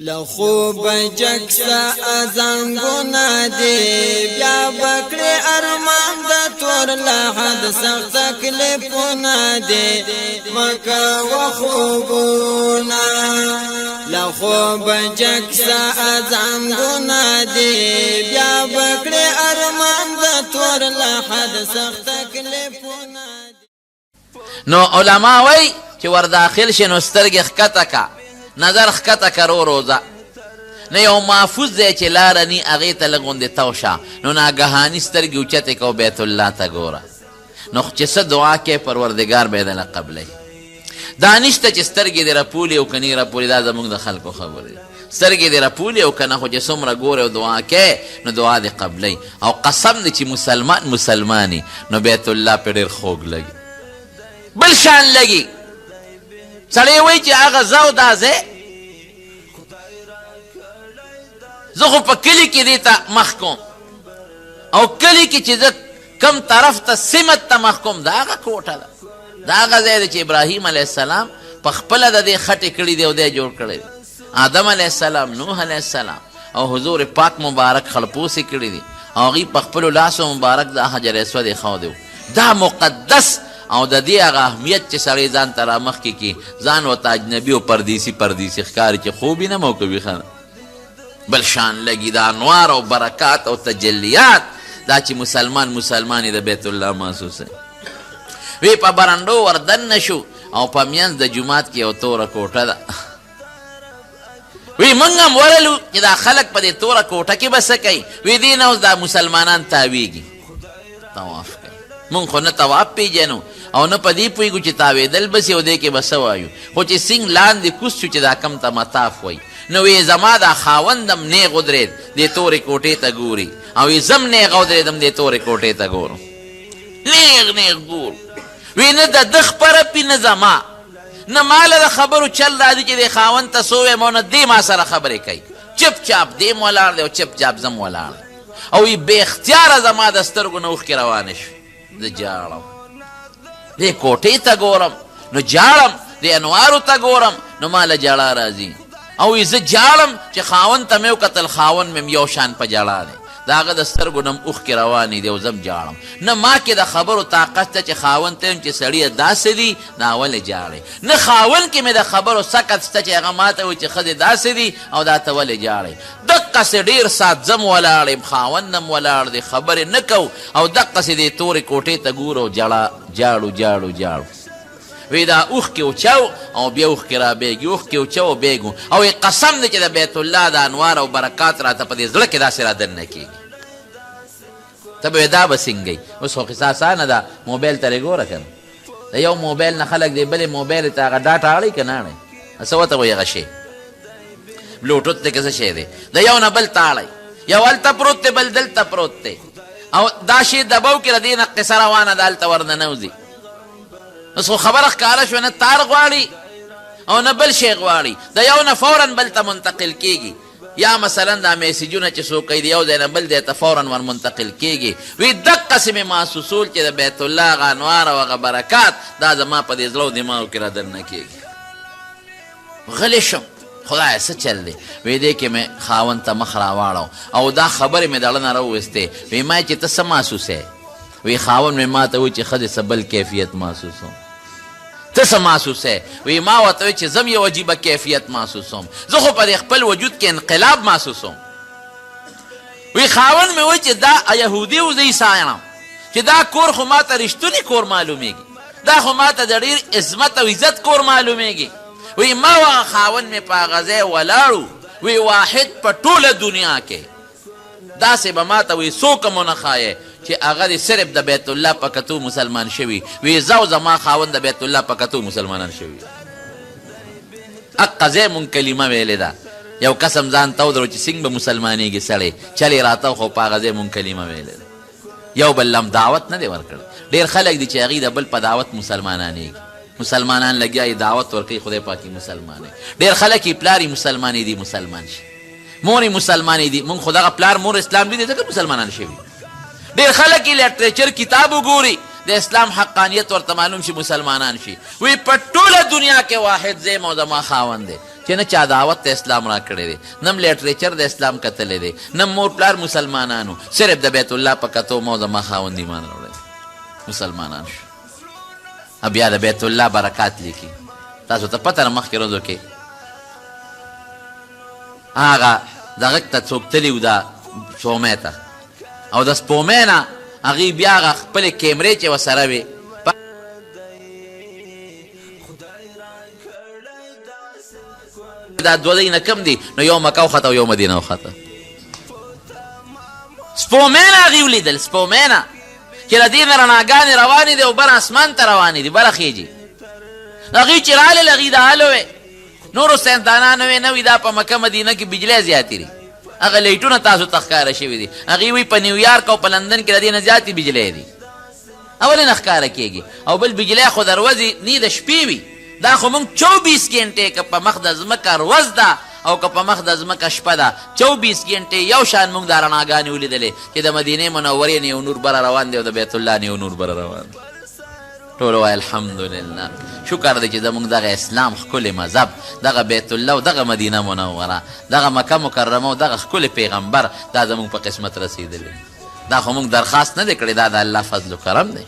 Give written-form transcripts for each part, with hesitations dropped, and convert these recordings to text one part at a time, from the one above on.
لخوب جکسا ازنگونا دی بیا بکڑی ارمان دا تور لحد سخت کلپونا دی مکا و خوبونا لخوب جکسا ازنگونا دی بیا بکڑی ارمان دا تور لحد سخت کلپونا دی. نو علماء وی چې ور داخل شنو سترګې ښکته کا نظر ښکته کرو روزه نه یو محفوظ دی چې لاره نی هغې ته لږ غوندې تو شه نو ناګهاني سترګې اوچتې کو بیت الله ته ګوره نو چې څه دعا کوې پروردګار به یې درله قبلوي دا نشته چې سترګې دې رپولي او که نې رپولي دا زموږ د خلکو خبرې سترګې دې رپولي او که نه خو چې څومره ګورې او دعا کوې نو دعا دې قبلوي او قسم دی چې مسلماني نو بیت الله پې ډېر خوږ لګي بل شان لګي سړی وایي چې هغه زه او دا ځای زه خو په کلي کې دې ته مخ کوم او کلي کې چې زه کم طرف ته سمت ته مخ کوم دا هغه کوټه ده دا هغه ځای دی چې ابراهیم علیه السلام په خپله د دې خټې کړي دی او دی جوړ کړی دی آدم علیه السلام نوح علیه السلام او حضور پاک مبارک خړپوسې کړي دي او هغوی په خپلو لاسو مبارک دا حجر اسود یې ښودی دا مقدس او د دې هغه اهمیت چې سړی ځان ته رامخکې کي ځان ورته اجنبي او پردیسي ښکاري چې خوب یې نه مو کوي ښه بل شان لګي دا انوار او برکات او تجلیات دا چې مسلمان د بیت الله محسوسه وی په برنډو وردن نشو او په منځ د جومات کې یو توره کوټه ده وی موږ هم ورلو چې دا خلک په دې توره کوټه کې به څه کوي وی دې نه اوس دا مسلمانان تاویږي طواف کوي موږ خو نه طواف پیژنو او نه په دې پوهېږو چې تاوېدل بسې او دې کې به څه وایو خو چې سینګ لاندې کوز شو چې دا کم ته مطاف وایي نو وی زما دا خاوندم نیغ ودرېد دې تورې کوټې ته ګوري او وی زم نیغ ودرېدم دې تورې کوټې ته ګورم نیغ ګور وی نه د ده خپره پي نه زما نه ماله د خبرو چل راځي چې دې خاوند ته څه ووایم او نه دې ما سره خبرې کوي چپ چاپ دې م ولاړ دی او چپ چاپ زم ولاړ او وی بې اختیاره زما د سترګو نه اوښکې روانې شوې زه جاړم دې کوټې ته ګورم نو جاړم دې انوارو ته ګورم نو ماله جاړه راځي او زه جاړم چې خاوند ته مې وکتل خاوند مې یو شان په جاړه دی د هغه د سترګو نه م اوښکې روانې دي او زه م جاړم نه ما کې د خبرو طاقت ته چې خاوند ته یم چې سړیه داسې دي دا ولې جاړې نه خاوند کې مې د خبرو سکت شته چې هغه ما ته وایي چې ښځې داسې دي او دا ته ولې جاړې دقسې ډېر ساعت زه م ولاړ یم خاوند هم ولاړ دی خبرې نه کوو او دقسې دې تورې کوټې ته ګورو جاړو وی دا اوښکې اوچو او بیا اوښکې رابېږي اوښکې اوچو او بیږو او قسم دی چې د بیت الله د انوار او برکات راته په دې زړه کې داسې رادننه کېږي ته به دا به څنګه اوس خو قصه اسانه ده موبایل ته یې ګوره که نه د یو موبایل نه خلک دی بلې موبایل ته هغه ډاټا اړوي که نه اړوي څه ورته وایي هغه شی بلوټوت دی که څه شی دی د یو نه بل ته اړوي یو هلته پروت دی بل دلته پروت دی او دا شی دبو کې د دې نه قصه روانه ده هلته ورننوځي اوس خو خبره ښکاره شوه نه تار غواړي او نه بل شی غواړي د یو نه فورا بل ته منتقل کېږي یا مثلا دا میسیجونه چې څوک کوي د یو ځای نه بل ځای ته فورا ور منتقل کېږي وی دقسې مې محسوسول چې د بیت الله هغه انوار او هغه برکات دا زما په دې زړه او دماغو کې رادننه کېږي غلی شم خدایه څه چل دی وی دې کې مې خاوند ته مخ راواړو او دا خبرې مې د زړه نه راوویستې وی ما چې ته څه محسوسې وی خاوند مې ما ته وایي چې ښځې څه بل کیفیت محسوسوم ته څه محسوسې وی ما ورته وایي چې زه یو عجیبه کیفیت محسوسوم زه خو په دې خپل وجود کې انقلاب محسوسوم وی خاوند مې وایي چې دا یهودي او زه عیسایان یم چې دا کور خو ما ته رښتونی کور معلومیږي دا خو ما ته د ډېر عظمت او عزت کور معلومیږي وی ما وهغه خاوند مې په هغه ځای ولاړو وی واحد په ټوله دنیا کې داسې به ما ته وی څوک هم ونه ښایې چې هغه دې صرف د بیت الله په کتو مسلمان شوي وی زه او زما خاوند د بیت الله په کتو مسلمانان شوي حقه ځای مونږ کلمه ویلې ده یو قسم ځان ته ودرو چې څنګه به مسلمانېږي سړی چل یې راته خو په هغه ځای مونږ کلمه ویلې ده یو بل هم دعوت نه دی ورکړی ډېر خلک دي چې هغوی د بل په دعوت مسلمانانېږي مسلمانان لګیا یې دعوت ورکوي خدای پاک یې مسلمانوي ډېر خلک یې پلار یې مسلمانې دي مسلمان شي مور یې مسلمانې دي مونږ خو دغه پلار مور اسلام دي ځکه مسلمانان شوي ډېر خلک یې لټریچر کتاب وګوري د اسلام حقانیت ورته معلوم شي مسلمانان شي وی په ټوله دنیا کې واحد ځای مو زما خاوند دی چې چې نه چا دعوت ته اسلام را کړی دی، نه لیټریچر د اسلام کتلی دی، نه مور پلار مسلمانانو، صرف د بیت الله په کتو مو زما خاوند ایمان راوړی مسلمانان شو. بیا د بیت الله برکات لیکي. تاسو ته پته نه مخکې ورځو کې هغه دغه ته څوک تلي و دا سپومۍ ته، او د سپومۍ نه هغې بیا هغه خپلې کیمرې چې ورسره وې دا دوه ځایونه کم دي، نو یو مکه وخته او یو مدینه وخته. سپومۍ نه هغې ولیدل، سپومۍ نه چې له دې نه رڼاګانې روانې دي او بر اسمان ته روانې دي، بره خیجي. هغې چې رالل هغې د حل وې نورو ساینسدانانو وې نه وي دا په مکه مدینه کې بجلی زیاتې دي، هغه لیټونه تاسو ته ښکاره شوي دي. هغې وایي په نیویارک او په لندن کې د دې نه زیاتې بجلی دي. ولې نه ښکاره کېږي؟ او بل بجلی خو د ورځې نه د شپې وي، دا خو موږ 24 ګنټې که په مخ د ځمکه ورځ ده او که په مخ د ځمکه شپه ده، 24 ګنټې یو شان موږ دا رڼاګانې ولیدلې چې د مدینې منورې نه یو نور بره روان دی او د بیت الله نه یو نور بره روان دی. ټول وایي الحمدلله، شکر دی چې زموږ دغه اسلام ښکلی مذهب، دغه بیت الله او دغه مدینه منوره، دغه مکه مکرمه او دغه ښکلی پیغمبر دا زموږ په قسمت رسېدلی. دا خو موږ درخواست نه دی کړی، دا د الله فضل و کرم دی.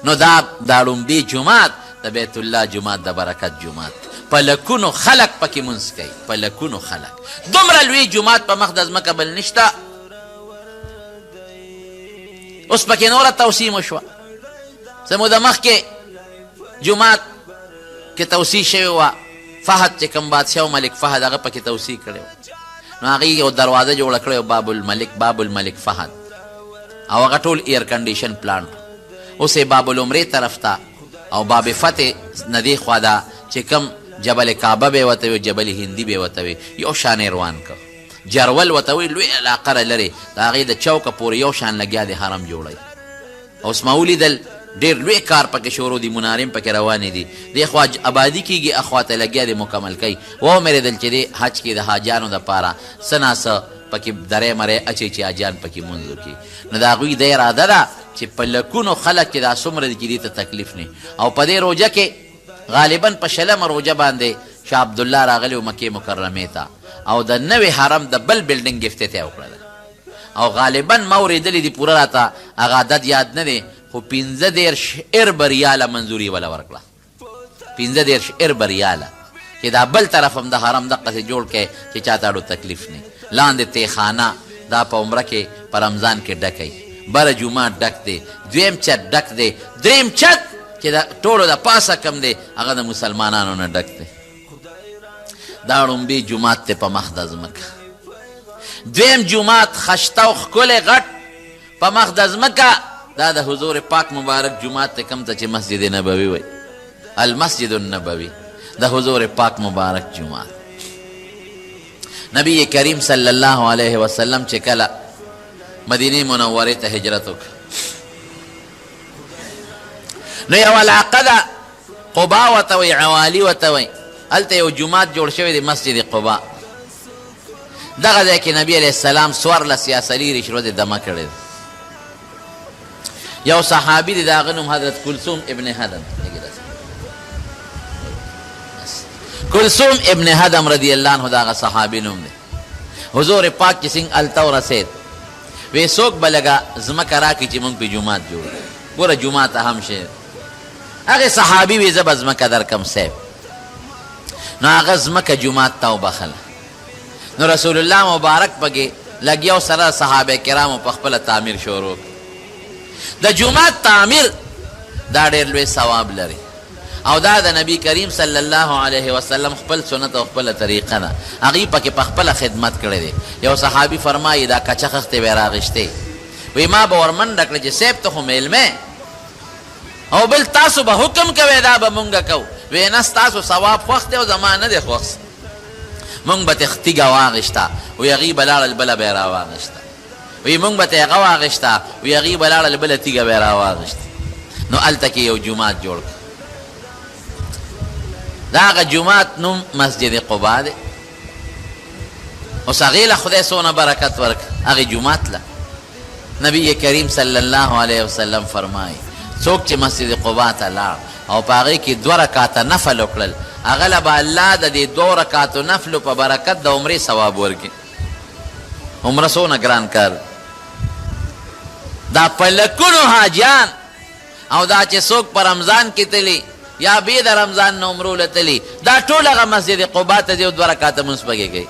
نو دا لومبي جومات د بیت الله جومات د برکت جومات، په لکونو خلق پکې منځ کوي، په لکونو خلق. دومره لوی جومات په مخ د ځمکه بل نشته. اوس پکې نوره توسیع وشوه. زموږ د مخکې جومات کې توسیع شوې وه، فهد چې کوم بادشاه و ملک فهد هغه پکې توسیع کړی و، نو هغې یو دروازه جوړه کړې و باب الملک فهد، او هغه ټول ایر کنډیشن پلانټ. اوس یې باب العمرې طرف ته او باب فتح نه دې خوا ده چې کوم جبل کعبه به یې ورته وي، جبل هندي به یې ورته وي، یو شان یې روان کړ. جرول ورته وایي، لوی علاقه را لرې، د هغې د چوکه پورې یو شان لګیا دی حرم جوړی. اوس ما ولیدل ډېر لوی کار پکې شروع دي، منارې پکې روانې دي، دې خوا آبادي کېږي، اخوا ته لګیا دی مکمل کوي. ومېرېدل چې دې حج کې د حاجیانو دپاره څه ناڅه پکې درې مرې اچوي چې حاجیان پکې مونځ وکړي. نو د هغوی د اراده ده چې په لکونو خلک چې دا څومره دي چې دې ته تکلیف نه. او په دې روژه کې غالبا په 20 روژه باندې شاه عبدالله راغلی و مکې مکرمې ته، او د نوې حرم د بل بلډنګ افتتاح وکړله. او غالبا ما اورېدلي دي، پوره راته هغه عدد یاد نه دی، خو 15 ارب ریاله منظوري وله ورکړه. 15 ارب ریاله چې دا بل طرف هم د حرم دقسې جوړ کړی چې چاته اړو تکلیف نه. لاندې تیخانه دا په عمره کې په رمضان کې ډکی، بره جومات ډک دی، دویم چت ډک دی، دریم چت چې د ټولو د پاسه کم دی هغه د مسلمانانو نه ډک دی. دا ړومبي جومات دی په مخ د ځمکه. دویم جومات خشته او ښکلی غټ په مخ د ځمکه، دا د حضور پاک مبارک جومات ته کم ته چې مسجد نبوي وی، المسجد النبوي د حضور پاک مبارک جومات. نبی کریم صلی الله علیه وسلم چې کله مدینه منورې ته هجرت وکړ، نو یو علاقه ده قبا ورته وایي، عوالي ورته وایي، هلته یو جومات جوړ شوی دی مسجد قبا. دغه ځای کې نبی علیه السلام 14 یا 30 ورځې دمه کړی دی. یو صحابي دی، د هغه نوم حضرت کلثوم ابن هدم، کلثوم ابن هدم رضی الله عنه د هغه صحابي نوم دی. حضور پاک چې څنګه هلته ورسېد، وی څوک به لږه ځمکه راکړي چې موږ پې جومات جوړ کړو. ګوره جومات اهم شی. هغې صحابي وی زه به ځمکه درکم صاحب. نو هغه ځمکه جومات ته وبخله. نو رسول الله مبارک پکې لګیا سره صحابه کرامو په خپله تعمیر شروع. د جومات تعمیر دا ډېر لوی ثواب لري، او دا د نبی کریم صلی الله علیه وسلم خپل سنت او خپله طریقه ده. هغې پکې په خپله خدمت کړی دی. یو صحابي فرمایي دا کچه خښتې به یې راغېشتې، وی ما به ورمنډه کړه چې صاحب ته خو میلمه، او بل تاسو به حکم کوئ دا به مونږ کوو. وی نه ستاسو ثواب خوښ دی او زما نه دی خوښ. مونږ به تې تیږه واغېشته، وی هغې به لاړل بله به یې راواغېشته. وی مونږ به ته هغه واغېشته، وی هغې به لاړل بله تیږه به یې راواغېشته. نو هلته کې یو جومات جوړ کړ. د هغه جومات نوم مسجد قبا دی. اوس هغې له خدای څونه برکت ورکړه هغې جومات له. نبی کریم صلی الله علیه وسلم فرمایي څوک چې مسجد قبا ته لاړ او په هغې کې 2 رکاته نفل وکړل هغه له به الله د دې 2 رکاتو نفلو په برکت د عمرې ثواب ورکړي عمره څونه ګران کار دا په لکونو حاجیان او دا چې څوک په رمضان کې تلي یا بې د رمضان نه عمرو له تلي دا ټول هغه مسجد قبا ته ځي او 2 رکاته مونځ پکې کوي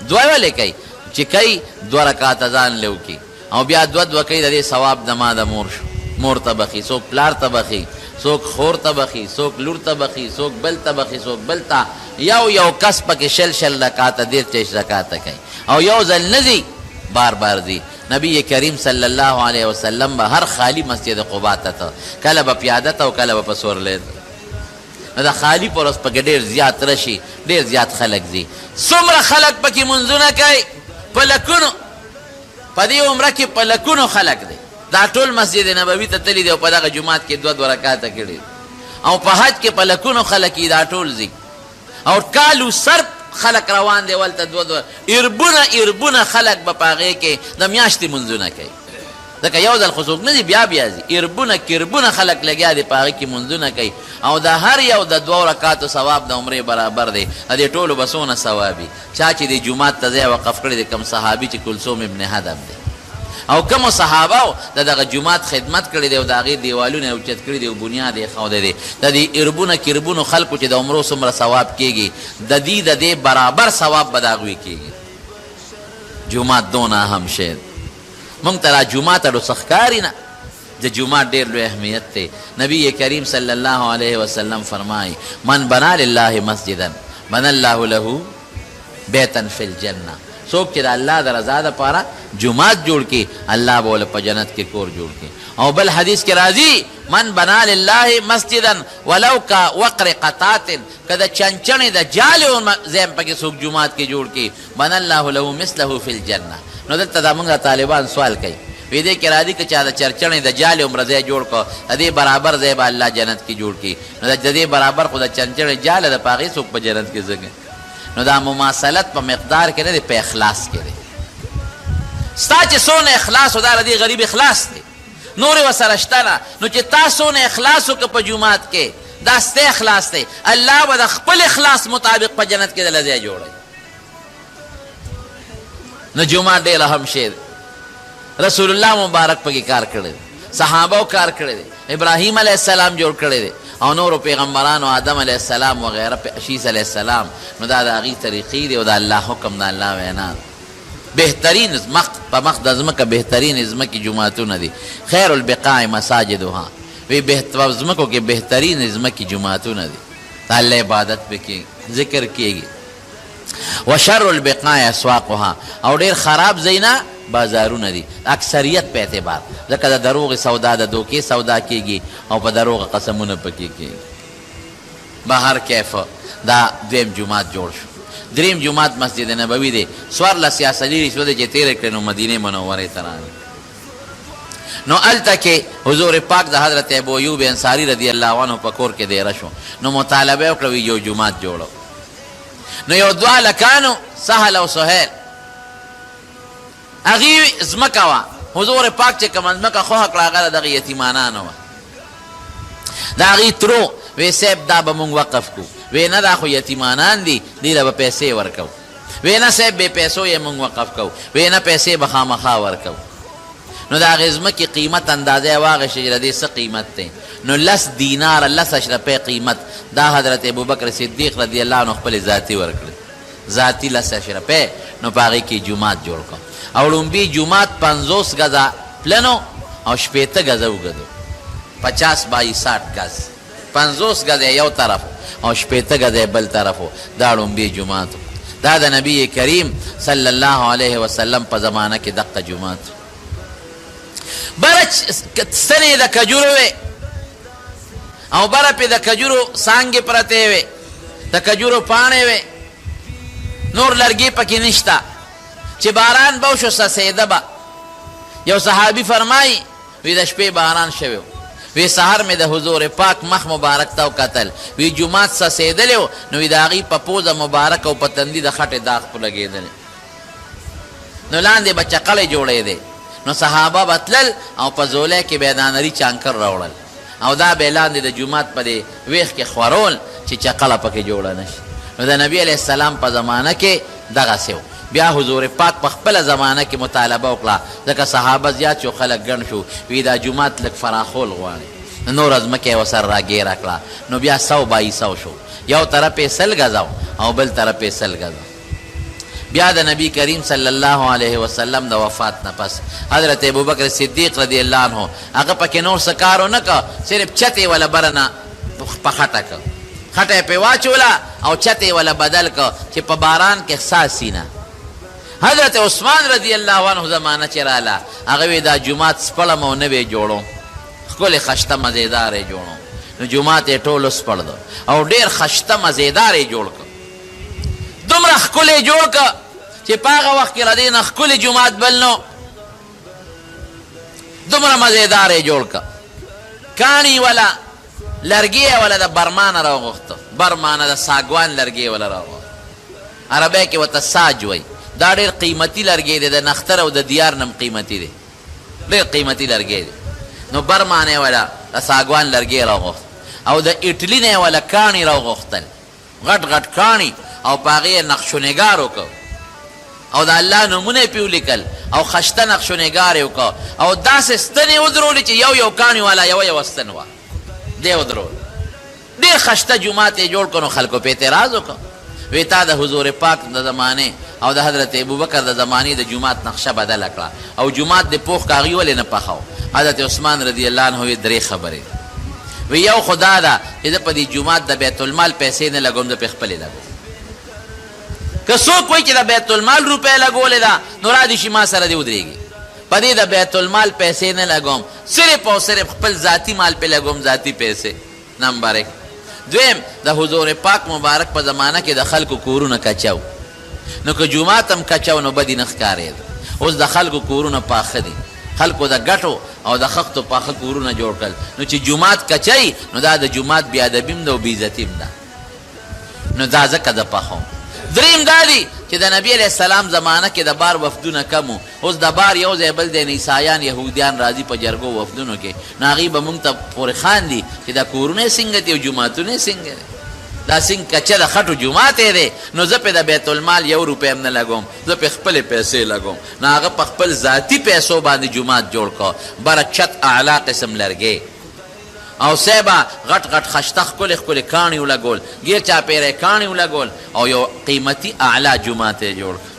2 ولې کوي چې کوي 2 رکاته ځان له وکړي او بیا 2 کوي د دې ثواب د ما د مور شو مور ته بخي څوک پلار ته بخي څوک خور ته بخي څوک لور ته بخي څوک بل ته بخي څوک بل ته یو کس پکې شل رکاته 30 رکاته کوي او یو ځل نه ځي بار بار ځي نبی کریم صلی الله علیه وسلم به هر خالی مسجد قبا ته کله به پیاده ته او کله به په سورلۍ نو دا خالی پر اوس پکې ډېر زیات رشي ډېر زیات خلک ځي څومره خلک پکې منځونه کوي په لکونو په دې عمره کې په لکونو خلک دی دا ټول مسجد نبوي ته تللی دی او په دغه جومات کې 2 رکاته کړي او په حج کې په لکونو خلک دا ټول ځي او کالو سر خلق روان دی ولته 2 اربونه خلق به په هغې کې د میاشتې منځونه کوي ځکه یو ځل خو څوک نه دي بیا ځي اربونه خلق لګیا دي په هغې کې منځونه کوي او د هر یو د 2 رکاتو ثواب د عمرې برابر دی د دې ټولو به څونه ثوابي چا چې د جومات ته ځای وقف کړی دی کم صحابي چې کلثوم ابن هدم دی او کومو صحابهو د دغه جومات خدمت کړی دی او د هغې دیوالونه یې اوچت کړي دي او بنیاد یې ښودی دی د دې اربونه خلکو چې د عمرو څومره ثواب کېږي د دې برابر ثواب به د هغوی کېږي جومات دونه اهم شی مونږ ته را جومات اړو څه ښکاري نه د جومات ډېر لوی اهمیت دی نبی کریم صلی الله علیه وسلم فرمایي من بنا لله مسجدا بنا الله له بیتا فی الجنه څوک چې د الله د رضا دپاره جومات جوړ کړي الله به ولې په جنت کې کور جوړ کړي او بل حدیث کې راځي من بنا لله مسجدا ولو کا وقر قطات که د چنچڼې د جالې ځای پکې څوک جومات کې جوړ کړي بنا الله له مثله فی الجنه نو دلته دا موږ طالبان سوال کوي وی دې کې راځي که چا د چرچڼې د جالې عمره ځای جوړ کړو د دې برابر ځای به الله جنت کې جوړ کړي نو د دې برابر خو د چنچڼې جاله د په هغې څوک په جنت کې ځکه نو دا مماثلت په مقدار کې نه دی په اخلاص کې دی ستا چې څونه اخلاص و دا د دې غریب اخلاص دی نورې ورسره شته نه نو چې تا څونه اخلاص وکړه په جومات کې دا ستا اخلاص دی الله به د خپل اخلاص مطابق په جنت کې دله ځای جوړوي نو جومات ډېر اهم شی دی رسول الله مبارک پکې کار کړی دی صحابو کار کړی دی ابراهیم علیه السلام جوړ کړی دی او نورو پیغمبرانو آدم علیه السلام وغیره شیس علیه السلام نو دا د هغې طریقې دی او د الله حکم د الله وینا بهترین په مخ د ځمکه بهترین ځمکې جوماتونه دي خیر البقاع مساجدها وی په ځمکو کې بهترین ځمکې جوماتونه دي د الله عبادت پکې ذکر کېږي وشر البقاع اسواقها او ډېر خراب ځای نه بازارونه دي اکثریت په اعتبار ځکه د دروغ سودا د دوکې سودا کېږي او په دروغ قسمونه پکې کېږي بهر کیف دا دویم جومات جوړ شو دریم جومات مسجد نبوي دی 14 یا څلېرویشت ورځې چې تېرې کړې نو مدینې منورې ته راغی نو هلته کې حضور پاک د حضرت ابو ایوب انصاري رضی الله عنه په کور کې دیره شو نو مطالبه یې وکړه یو جومات جوړو نو یو 2 هلکانو سهل او سهیل هغې ځمکه وه حضور پاک چې کومه ځمکه خوښه کړه هغه د دغه یتیمانانو وه د هغې ترو وی صاحب دا به مونږ وقف کړو وی نه دا خو یتیمانان دي دې له به پیسې ورکو وی نه صاحب بې پیسو یې مونږ وقف کوو وی نه پیسې به خامخا ورکو نو د هغې ځمکې قیمت اندازه یې واغېشته چې د دې څه قیمت دی نو 10 دیناره 10 اشرفۍ قیمت دا حضرت ابوبکر صدیق رضی الله عنه خپلې ذاتي ورکړې ذاتي 10 اشرفۍ نو په هغې کې جومات جوړ کړو او لومبي جومات 50 گزه پلنو او 80 گزه اوږد 50 بای 60 گز 50 گزه یو طرف او 80 گزه بل طرفو دا لومبي جومات دا د نبی کریم صلی الله علیه وسلم په زمانه کې دقه جومات بره ستنې د کجورو وې او بره پې د کجورو څانګې پرتې وې د کجورو پاڼې وې نور لرګي پکې نشته چې باران به وشو څڅېده به یو صحابي فرمایي وی د شپې باران شوی وی سهار مې د حضور پاک مخ مبارک ته وکتل وی جومات څڅېدلی و نو وی د هغې په پوزه مبارک او په تندي د خټې داغ په لګېدلی نو لاندې به چقړې جوړېدې نو صحابه به تلل او په زولی کې به یې د اناري چانکر راوړل او دا به لاندې د جومات په دې ویښ کې خورول چې چقله پکې جوړه نشي. نو د نبي علیه السلام په زمانه کې دغسې و. بیا حضور پاک په خپله زمانه کې مطالبه وکړه، ځکه صحابه زیات شو، خلک ګڼ شو، وی دا جومات لږ فراخول غواړي. نور ځمکه یې ورسره راګیره کړه. نو بیا 100 بای 100 شو، یو طرف یې 100 ګزه او بل طرف یې 100 ګزه. بیا د نبی کریم صلی الله علیه وسلم د وفات نه پس حضرت ابوبکر صدیق رضی الله عنه هغه پکې نور څه کار ونه کړ، صرف چتې وله بره نه په خټه کړ، خټه یې پرې واچوله او چتې وله بدل کړ چې په باران کې ساسي نه. حضرت عثمان رضی الله عنه زمانه چې راله هغه وی دا جومات سپړم او نوی جوړو، ښکلې خشته مزېدار یې جوړو. نو جومات یې ټولو سپړ دو او ډېر خشته مزېدار یې جوړ کړ، دومره ښکلی جوړ کړ چې په هغه وخت کې ردې نه ښکلی جومات بل نو، دومره مزېدار یې جوړ کړ. کاڼي وله لرګي یې وله د برمانه راوغوښته، برمانه د ساګوان لرګي یې وله راوغوښته، عربی کې ورته ساج وایي. دا ډېر قیمتي لرګی دی، د نختر او د دیار نم قیمتي دی، ډېر قیمتي لرګی دی. نو برمانه یې وله د ساګوان لرګي راوغوښت او د ایټلي نه یې وله کاڼي راوغوښتل، غټ غټ کاڼي، او په هغې یې نقشونګار وکړ او د الله نومونه یې پې ولیکل او خشته نقشونګار یې وکړ او داسې ستنې ودرولې چې یو یو کاڼي والا یوه ستن وه، دی ودرول. ډېر خشته جومات یې جوړ کړ. نو خلکو په اعتراض وکړ، وی تا د حضور پاک د زمانې او د حضرت ابوبکر د زمانې د جومات نقشه بدله کړه او جومات د پوخ کاغي ولې نه پخو. حضرت عثمان رضی الله عنه وی 3 خبرې وی، یو خدا ده چې زه په دې جومات د بیت المال پیسې نه لګوم، زه پې خپلې لګوم. که څوک وایي چې د بیت المال روپۍ لګولې ده نو را دې شي ما سره دې ودرېږي. په دې د بیت المال پیسې نه لګوم، صرف او صرف خپل ذاتي مال پې لګوم، ذاتي پیسې. نمبر 1. دویم، د حضور پاک مبارک په زمانه کې د خلکو کورونه کچو، نو که جومات هم کچو نو بدي نه ښکارېده. اوس د خلکو کورونه پاخه دي، خلکو د ګټو او د خښتو پاخه کورونه جوړ کړل. نو چې جومات کچوي نو دا د جومات بې ادبي هم ده او بې عزتي هم ده. نو دا ځکه د پخوم. دریم دا دی چې د نبی علیه السلام زمانه کې د بار وفدونه کم و، اوس د بار یو ځای بل دی عیسایان یهودیان راځي په جرګو وفدونو کې، نو هغوی به مونږ ته پورې خاندي چې دا کورونه یې څنګه دي او جوماتونه یې څنګه دی، دا څنګه کچه د خټو جومات یې دی. نو زه پې د بیت المال 1 روپۍ هم نه لګوم، زه پې خپلې پیسې لګوم. نو هغه په خپل ذاتي پیسو باندې جومات جوړ کړ، بره چت اعلی قسم لرګی او سیبا غټ غټ خشته ښکلې ښکلې کاڼي ولګول، ګیر چاپېره یې کاڼي ولګول او یو قیمتي اعلی جومات یې جوړ کړ.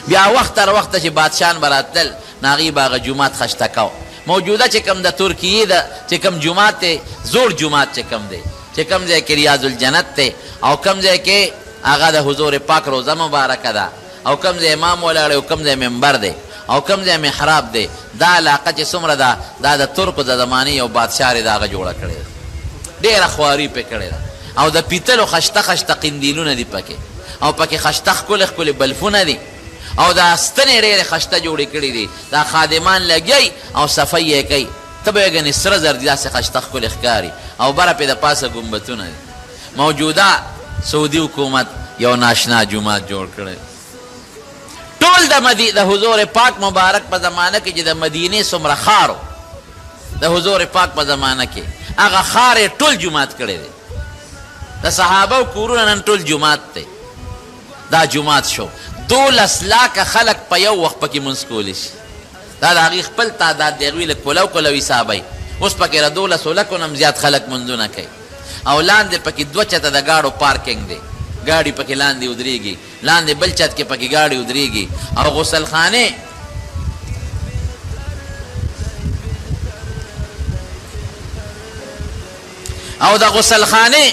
بیا وخت تر وخته چې بادشاهان به راتلل نو هغوی به هغه جومات خشته کو. موجوده چې کوم د ترکیې ده چې کوم جومات دی، زوړ جومات چې کوم دی، چې کوم ځای کې ریاض الجنت دی او کوم ځای کې هغه د حضور پاک روزه مبارکه ده او کوم ځای امام ولاړ او کوم ځای منبر دی او کوم ځای محراب دی، دا علاقه چې څومره ده دا د ترکو د زمانې یو بادشاه یې د هغه جوړه کړې ده، ډېره خواري پې کړې ده او د پیتلو خشته خشته قندیلونه دي پکې او پکې خشته ښکلې ښکلې بلفونه دي او دا ستنې ډېرې خشته جوړې کړي دي، دا خادمان لګی او صفۍ یې کوي، ته به یې ګنې سره زر دي داسې خشته ښکلې ښکاري او بره پې د پاسه ګمبتونه دي. موجوده سعودي حکومت یو ناشنا جومات جوړ کړی. ټول د حضور پاک مبارک په زمانه کې چې د مدینې څومره ښار د حضور پاک په زمانه کې هغه ښار یې ټول جومات کړی دی، د صحابه کورونه نن ټول جومات دی. دا جومات شو 12 لاکه خلک په یو وخت پکې منځ کولی شي، دا د هغې خپل تعداد دی، هغوی لږ کولو حسابوي. اوس پکې د 12 لکو نه هم زیات خلک منځونه کوي او لاندې پکې 2 چته د ګاډو پارکینګ دی، ګاډي پکې لاندې ودرېږي، لاندې بل چت کې پکې ګاډي ودرېږي او غسلخانې او د غسلخانې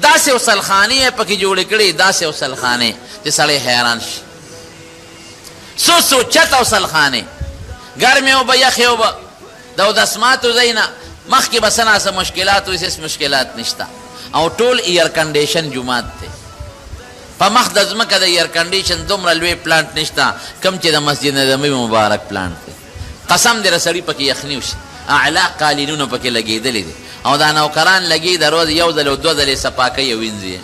داسې غسلخانې یې پکې جوړې کړي، داسې غسلخانې چې سړی حیران شي. څو چته غسلخانې، ګرمې اوبه یخې اوبه، د اودسماتو ځای نه مخکې به څه ناڅه مشکلات وي، هېڅ مشکلات نشته او ټول ایر کنډیشن جومات دی. په مخ د ځمکه د ایر کنډیشن دومره لوی پلانټ نشته کم چې د مسجد نبوي مبارک پلانټ دی. قسم دې سړي پکې یخني وشي، اعلی قالینونه پکې لګېدلي دي او دا نوکران لګي د روز 1 ځل او 2 ځلې صفا کوي او وینځي.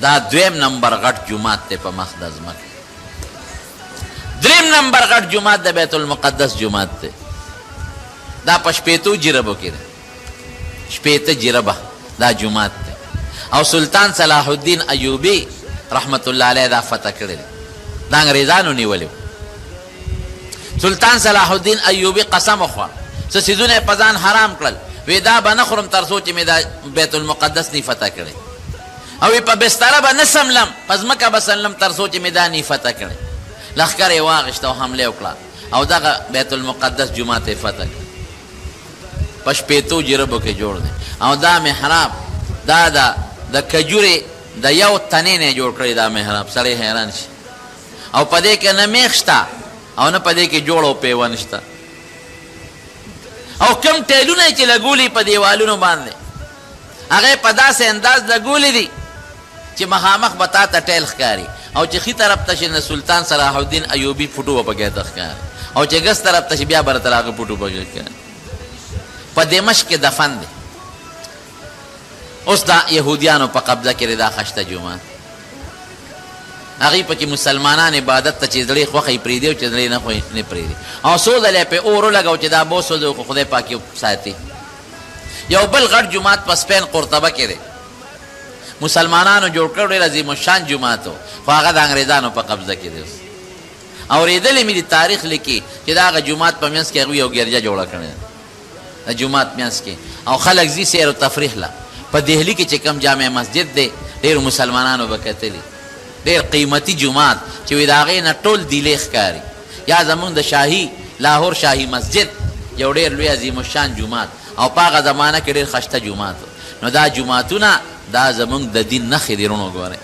دا 2 نمبر غټ جومات دی په مخ د ځمکه. 3 نمبر غټ جومات د بیت المقدس جومات دی، دا په شپېتو جربو کې دی. شپېته جربه دا جومات دی او سلطان صلاح الدین ایوبي رحمت الله علیه دا فتح کړی دا انګریزانو نیولی سلطان صلاح الدین ایوبي قسم وخوړ څه څیزونه یې په ځان حرام کړل وی دا به نه خورم تر څو چې مې دا بیت المقدس نی فتح کړی او په بستره به نه سملم په ځمکه به سملم تر څو چې مې دا نی فتح کړی لښکر یې واغېسته او حمله وکړه او دغه بیت المقدس جومات یې فتح کړ په شپېتو جربو کې جوړ دی او دا محراب دا د کجورې د یو تنې نه جوړ کړی دا محراب سړی حیران شي او په دې کې نه میخ شته او نه په دې کې جوړ او پیون شته او کم ټیلونه چې لګولي په دیوالونو باندې هغه په داسې انداز لګولي دي چې مخامخ به تا ته ټیل ښکاري او چې ښي طرف ته چې سلطان صلاح الدین ایوبي فوټو به پکې ته ښکاري او چې ګس طرف ته چې بیا به راته هغه فوټو پکې ښکاري په دمشق کې دفن دی اوس دا یهودیانو په قبضه کې دا خشته جومات هغوی پکې مسلمانان عبادت ته چې زړې خوښه یې پرېږدي او چې زړې نه پرېږدي او څو ځله یې پې اور ولګو چې دا بوس وځو خو خدای پاک یې ساتي یو بل غټ جومات په سپین قرطبه کې دی مسلمانانو جوړ کړی ډېر عظیم الشان جومات و خو هغه د انګریزانو په قبضه کې دی اوس اورېدلې مې د تاریخ لیکي چې د هغه جومات په منځ کې هغوی یو ګرجه جوړه کړې ده د جومات منځ کې او خلک ځي سیر و تفریح له په دهلي کې چې کم جامع مسجد دی ډېرو مسلمانانو به کتلي ډېر قیمتي جومات چې وایي د هغې نه ټول دیلې ښکاري یا زمونږ د شاهي لاهور شاهي مسجد یو ډېر لوی عظیم الشان جومات او په هغه زمانه کې ډېر ښایسته جومات نو دا جوماتونه دا زمونږ د دین نښې دي وروڼو ګورئ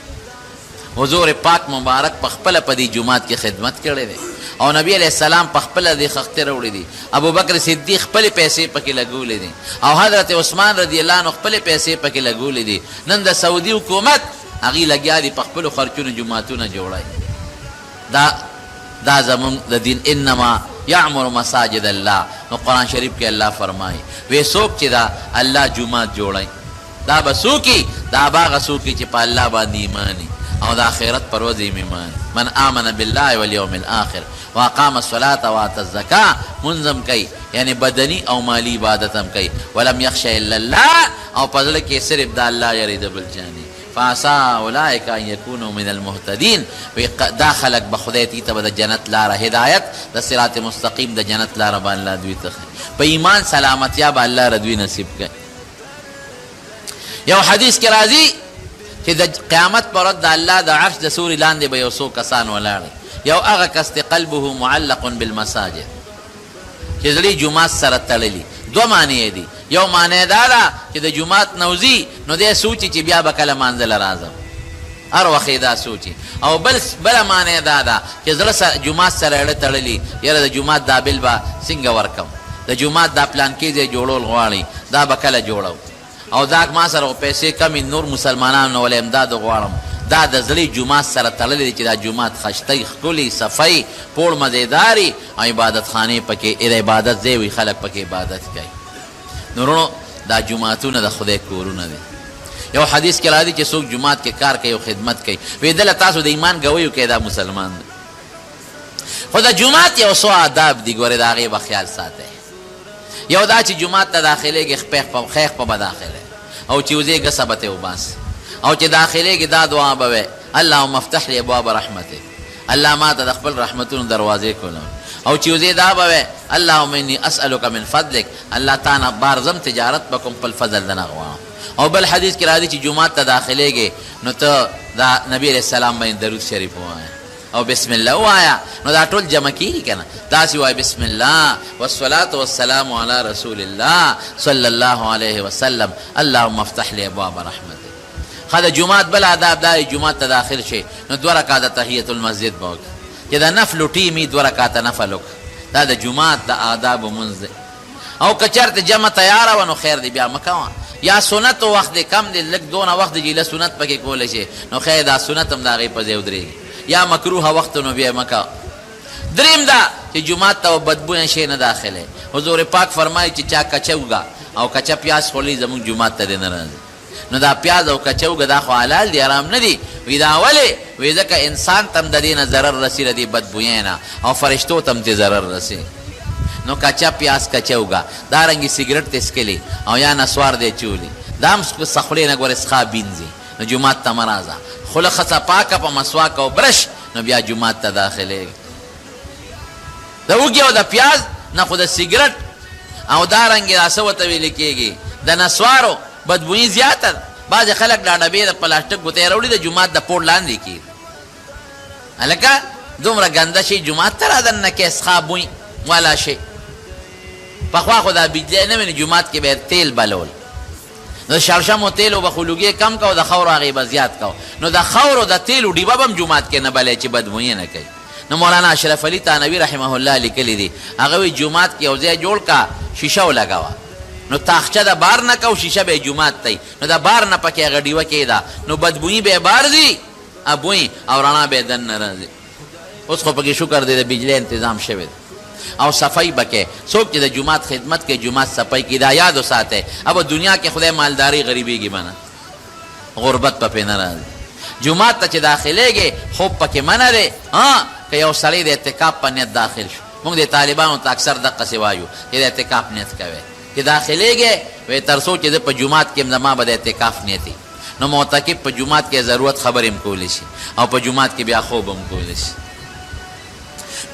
حضور پاک مبارک په خپله په دې جومات کې خدمت کړی دی او نبی علیہ السلام په خپله دې خښتې راوړي دي ابوبکر صدیق خپلې پیسې پکې لګولې دي او حضرت عثمان رضی الله عنه خپلې پیسې پکې لګولې دي نن د سعودي حکومت هغوی لګیا دي په خپلو خرچونو جوماتونه جوړی دا زمونږ د دین انما یعمر مساجد الله نو قرآن شریف کې الله فرمایي وی څوک چې دا الله جومات جوړی دا به څوکي دا به هغه څوکي چې په الله باندې ایماني او د آخرت پر ورځ ایمان من آمن بالله والیوم الاخر واقام الصلاة وآتى الزکاة منظم کوي یعنی بدنی او مالی عبادت هم کوي ولم یخش الا الله او په زړه کې صرف د الله یریده بل چا نه فعسى اولئک ان یکونوا من المهتدین دا خلق به خدای تی ته د جنت لاره هدایت د صراط مستقیم د جنت لاره باندې الله دوی ته په ایمان سلامتیا به الله ردوی نصیب کوي یو حدیث کې راځي چې د قیامت پر ورځ د الله د عرش د سوري لاندې به یو څو کسان ولاړ یو هغه کس چې قلبه معلق بالمساجد چې زړه جومات سره تړلي دوه معنی دي یو معنی دا ده چې د جومات نوځي نو دی سوچي چې بیا به کله مانځله راځم هر وخت دا سوچي او بله معنی دا ده چې زړه جومات سره اړه تړلي یاره د جومات دا بل به څنګه ورکم د جومات دا پلان کې ځای جوړول غواړي دا به کله جوړو او دا ما سره پیسې کمې نور مسلمانانو ولې امداد غواړم دا د زړې جومات سره تړلی دی چې دا جومات ښایسته ښکلي صفایي پوړ مزېداري او عبادت خانې پکې د عبادت ځای وي خلک پکې عبادت کوي نو وروڼو دا جوماتونه د خدای کورونه دي یو حدیث کې راځي چې څوک جومات کې کار کوي او خدمت کوي وایي دله تاسو د ایمان ګویو کوي دا مسلمان دی خو د جومات یو څو آداب دي ګورې د هغې به خیال ساتئ یو دا چې جومات ته داخلېږي خیخ په به داخله او چې وځې ګسه به ترې وباسي او چې داخلېږي دا دعا به وی اللهم افتح لی ابواب رحمتک الله ما ته د خپل رحمتونو دروازې کولم او چې وځې دا به وی اللهم انی اسألک من فضلک الله تا نه بارزم تجارت به کوم خپل فضل دنه غواړم او بل حدیث کې راځي چې جومات ته داخلېږي نو ته دا نبی علیہ السلام باندې درود شریف ووایه او بسم الله وایا نو دا ټول جمع کیږي کنه داسې وای بسم الله والصلاة والسلام علی رسول الله صلی الله علیه وسلم اللهم افتح لی ابواب رحمتک خدا جمعات بل آداب دا جمعات ته داخل شي نو 2 رکعات تحیت المسجد وکړه چې دا نفل ټیمی 2 رکعات نفل وکړه دا د جمعات د آداب منځ او کچرته جمع تیار و نو خیر دی بیا مکوه یا سنت وخت کم دی لږ دونه وخت دی له سنت پکې کولای شي نو خیر دا سنت هم د هغې په ځای ودرېږي یا مکروه وخت نو بیا مکه دریم دا چې جومات ته بدبویه شی نه داخله حضور پاک فرمایي چې چا کچه وګه او کچه پیاز خوري زموږ جومات ته نه راځي نو دا پیاز او کچه وګه دا خو حلال دی حرام نه دی وی دا ولې وی ځکه انسان تم د دې نه ضرر رسي د دې بدبویې نه او فرشتو تم ته ضرر رسي نو کچا پیاز کچوګه دارنګي سیګریټ تسکلی او یا نسوار دی چولی دام سخولې نه ګور اسخا بینځي نو جمعات ته مرازه خله خصه پاکه په مسواک او برش نو بیا جمعات ته داخله د وګي او د پیاز نه خو د سیګریټ او دارنګي راسو ته ویل کېږي د نسوارو بدبوئی زیاته بعض خلک دا ډبې د پلاستیک ګوتې راوړي د جمعات د پور لاندې کېږي هلکه دومره ګنده شي جمعات ته رادننه کې اسخا بوی والا شي پخوا خو دا بجلی نه وي جمعات کې به تیل بلول نو شړشمو تیلو به خو لوګې کم کو د خاورو هغې به زیات کو نو د خاورو د تیلو ډیبه به هم جومات کې نه بلی چې بدبویي نه کوي نو مولانا اشرف علي تانوي رحمه الله لیکلی دي هغه وایي جومات کې یو ځای جوړ کا شیشه ولګوه نو تاخچه د بار نه کو شیشه به جومات تی نو د بار نه پکې هغه ډیوه کېده نو بدبویي به بار ځي ابوی او رڼا به دننه راځي اوس خو پکې شکر دی د بجلی تنظیم شوی دی او صفائی بکے څوک چې د جمعات خدمت کې جمعات صفائی کې دا یاد وساته اب دنیا کې خدای مالداری غریبی کې بنا غربت په نه راځي جمعات ته چې داخليږي خو پکې منه ده ها که یو سړی د اعتکاف په نیت داخل شو موږ د طالبانو ته اکثر دغه سوایو چې د اعتکاف نیت کوي چې داخليږي وې ترڅو چې په جمعات کې زما به د اعتکاف نیتی نو معتکف په جمعات کې ضرورت خبرې کولې شي او په جمعات کې بیا خوب هم کولې شي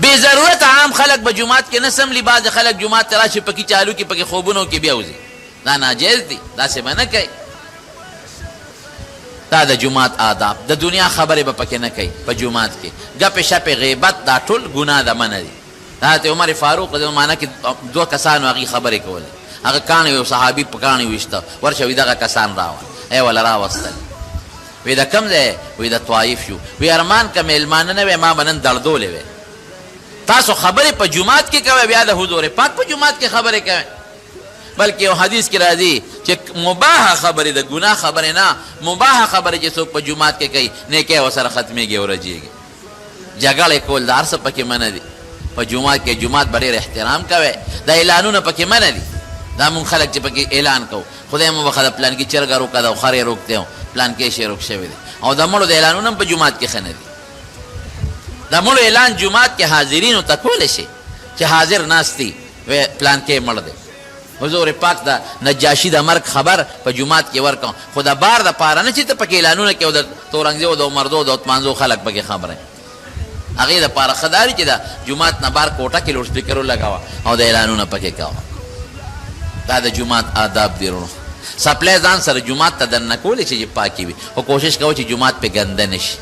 بے ضرورت عام خلق به جمعات کې نه سملی بعض خلق جمعات ته راشي پکې چالو کې پکې خوبونو کې بیا وځي دا ناجیز دي داسې به نه کوي دا د جمعات آداب د دنیا خبرې به پکې نه کوي په جمعات کې ګپې شپې غیبت دا ټول ګناه ده منه دي حضرت عمر فاروق د زمانه کې 2 کسانو هغې خبرې کولې هغه کاڼی یو صحابي په کاڼي ویشته ورشه وي دغه کسان راوړه ای وله راوستل وی د کوم ځای وی د طوایف شو وی ارمان که میلمانه نه وی ما به نن دړدولې وی تاسو خبرې په جمعات کې کوئ بیا د حضور پاک په جمعات کې خبرې کوئ بلکې یو حدیث کې راځي چې مباح خبرې د ګناه خبرې نه مباح خبرې چې څوک په جمعات کې کوي نیکۍ ورسره ختمېږي او رجېږي جګړې کول د هر څه پکې منع دي په جمعات کې جمعات به ډېر احترام کوئ دا اعلانونه پکې منع دي دا مونږ خلک چې پکې اعلان کوو خدای مو بخښه د پلان کې چرګه روکه ده او خر یې روکتی و پلان کې شی روک شوی دی او د مړو د اعلانونه هم په جمعات کې ښه نه دي د مړو اعلان جمعات کې حاضرینو ته کولی شي چې حاضر ناست دي پلان کې مړ دی حضور پاک د نجاشي د مرګ خبر په جمعات کې ورکړم خو د بار دپاره نه چې ته پکې اعلانونه کې او د تورنګزیو د عمردو د عثمانزو خلک پکې خبره هغې دپاره ښه دا چې د جمعات نه بار کوټه کې لوډ سپیکر ولګوه او د اعلانونه پکې کوه دا د جمعات آداب دی رونو سپلی ځان سره جمعات ته دننه کولی چې پاکي وي خو کوشش کوه چې جمعات پې ګنده نه شي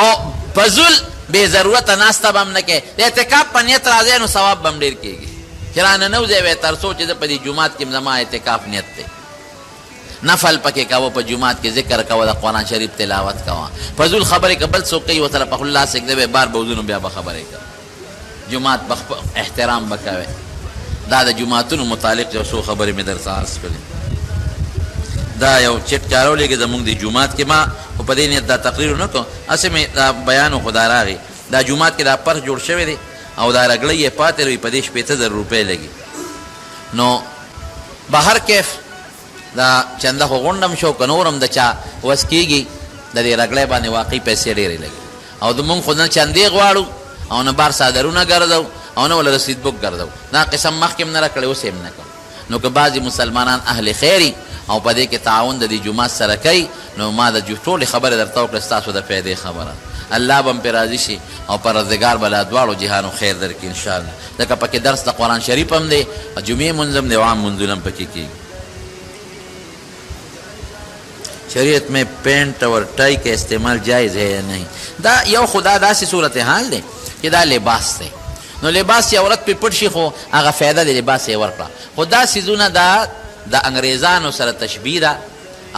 او فضول بے ضرورت ناسته به هم نه کوې د اعتکاف په نیت راځی نو ثواب به هم ډېر کېږي چې رانه نه وځی وی تر څو چې زه په دې جومات کې زما اعتکاف نیت دی نفل پکې کوه په جومات کې ذکر کوه د قرآن شریف تلاوت کوه فضول خبرې که بل څوک کوي ورسره په الله سجده به بار به وځو نو بیا به خبرې کوه جمعات احترام به کوې دا د جمعاتونو متعلق یو څو خبرې مې درته عرض کړې دا یو چټ چارو لګې زموږ د جومات کې ما خو په دې نیت دا تقریر نه کوم هسې مې دا بیان خو دا راغی دا جومات کې دا پرس جوړ شوی دی او دا رګړۍ یې پاتې وي په دې 15,000 روپۍ لګي نو بهر کیف دا چنده خو غونډم شو که نور هم د چا وس کېږي د دې رګړۍ باندې واقعي پیسې ډېرې لګي او د مونږ خو نه چندې غواړو او نه بار صادرونه ګرځو او نه ولا رسید بک ګرځو دا قسم مخکې هم نه راکړی اوس هم نه کوم نو که بعضې مسلمانان اهل خیري او په دې کې تعاون د دې جومات سره کوي نو ما د ټولې خبرې درته وکړې ستاسو د فایدې خبره الله به هم پرې راضي شي او پروردګار به لا دواړو جهانو خیر درکړي انشاءالله ځکه پکې درس د قرآن شریف هم دی جمعې مونځ هم دی او عام مونځونه هم پکې کېږي شریعت میں پینٹ اور ٹائی کا استعمال جائز ہے یا نہیں دا یو خدا داسې صورتحال دی چې دا لباس دی نو لباس چې عورت پې پټ شي خو هغه فایده د لباس یې ورکړه خو دا څیزونه دا د انګریزانو سره تشبیه ده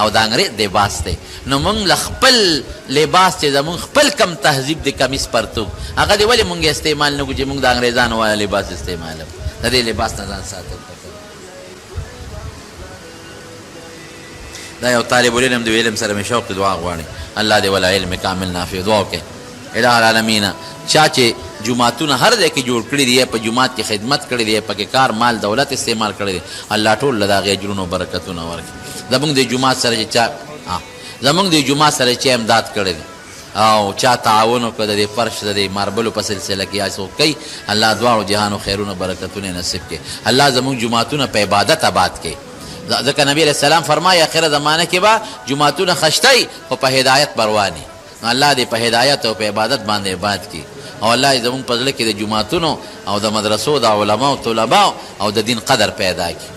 او د انګریز لباس دی نو موږ له خپل لباس چې زموږ خپل کم تهذیب د کمیس پرتوب هغه دی ولې موږ استعمال نه کړو چې موږ د انګریزانو والا لباس استعمالوو د دې لباس نه ځان ساتل دا یو طالب العلم د علم سره مې شوق دعا غواړي الله دې ولا علم کامل نافع دعا وکړي الہ العالمین چا چې جماعتونه هر ځای کې جوړ کړي دي په جماعت کې خدمت کړي دي پکې کار مال دولت استعمال کړي دي الله ټول له دغې اجرونو برکتونه ورکړي زموږ د جماعت سره چې چا زموږ د جماعت سره چې امداد کړی دی او چا تعاون وکړه د دې فرش د دې ماربلو په سلسله کې یا څوک کوي الله دواړو جهانو خیرونه برکتونه نصیب کړي الله زموږ جماعتونه په عبادت آباد کړي ځکه نبی علیہ السلام فرمایي اخره زمانه کې به جماعتونه خشتای خو په هدایت برواني الله دې په هدایت او په عبادت باندې آباد کړي او الله زموږ په زړه کې د جماعتونو او د مدرسو د علماء او طلباء او د دین قدر پیدا کړي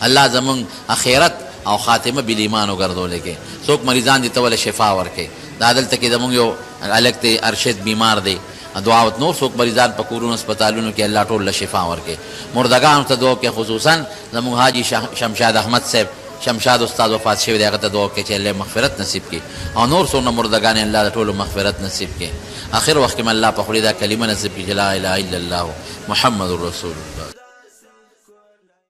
الله زموږ اخرت او خاتمه بل ایمان وګرځولې کې څوک مریضان دي ته ول شفا ورکړي دا دلته کې زموږ یو الګ ته ارشد بیمار دی دعا وت نور څوک مریضان په کورونو هسپتالونو کې الله ټول له شفا ورکړي مردگان ته دعا کې خصوصا زموږ حاجی شمشاد احمد صاحب شمشاد استاد وفات شوی دی هغه ته دعا کې چې الله مغفرت نصیب کړي او نور څونه مردگان الله ټول مغفرت نصیب کړي اخر وخت کې الله په خوري دا کلمه نصیب کړي لا اله الا الله محمد رسول الله